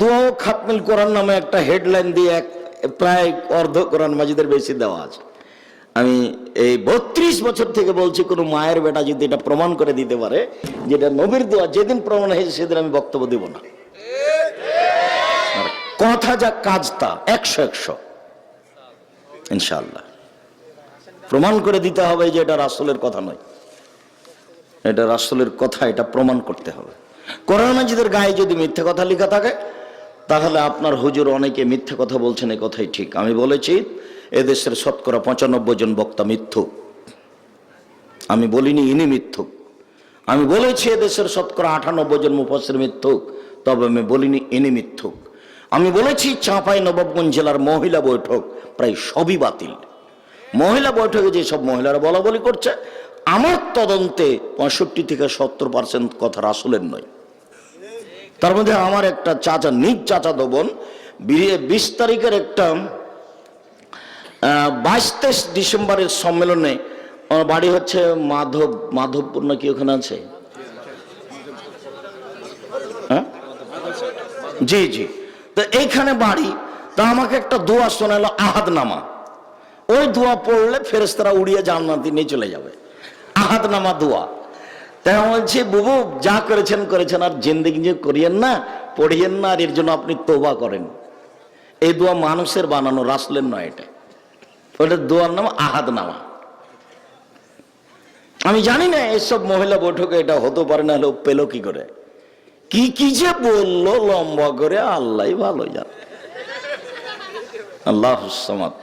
দোয়া খাতমুল কোরআন নামে একটা হেডলাইন দিয়ে প্রায় অর্ধ কোরআন মাজিদের বেশি দেওয়া আছে। আমি এই 32 বছর থেকে বলছি, কোন মায়ের বেটা যদি এটা প্রমাণ করে দিতে পারে যেটা নবীর দোয়া, যেদিন প্রমাণ হয়েছে সেদিন আমি বক্তব্য দিব না। কথা যা কাজ তা 100 ইনশাআল্লাহ প্রমাণ করে দিতে হবে যে এটা রাসূলের কথা নয়, এটা রাসূলের কথা, এটা প্রমাণ করতে হবে। কোরআন মাজিদের গায়ে যদি মিথ্যা কথা লেখা থাকে তাহলে আপনার হুজুর অনেকে মিথ্যা কথা বলছেন, এই কথাই ঠিক। আমি বলেছি এদেশের শতকরা 95 জন বক্তা মিথ্যুক। আমি বলিনি ইনি মিথ্যুক। আমি বলেছি এদেশের শতকরা 98 জন মুফাসসির মিথ্যুক, তবে আমি বলিনি ইনি মিথ্যুক। আমি বলেছি চাঁপাইনবাবগঞ্জ জেলার মহিলা বৈঠক প্রায় সবই বাতিল। মহিলা বৈঠকে যেসব মহিলারা বলা বলি করছে, আমার তদন্তে 65 থেকে 70% কথা রাসূলের নয়। তার মধ্যে আমার একটা চাচা, নিজ চাচা বোন 20 তারিখের একটা 22-23 ডিসেম্বরের সম্মেলনে, আমার বাড়ি হচ্ছে মাধবপুর নাকি ওখানে আছে, হ্যাঁ জি জি, তো এইখানে বাড়ি। তা আমাকে একটা দোয়া শোনালো আহাদ নামা, ওই দোয়া পড়লে ফেরেশতারা উড়িয়ে জান্নাতে নিয়ে চলে যাবে। আহাদ নামা দোয়া। তাই বলছি বুবু যা করেছেন করেছেন, আর জিন্দেগি যে করিয়েন না, পড়িয়েন না, আর এর জন্য আপনি তওবা করেন। এই দোয়া মানুষের বানানো, রাসূলের নয়। এটা ওটা দোয়ার নাম আহাদ নামা। আমি জানি না এসব মহিলা বৈঠকে এটা হতে পারে না, হলেও পেল কি করে, কি যে বললো লম্বা করে, আল্লাহ ভালো জানে। আল্লাহুস সামাদ।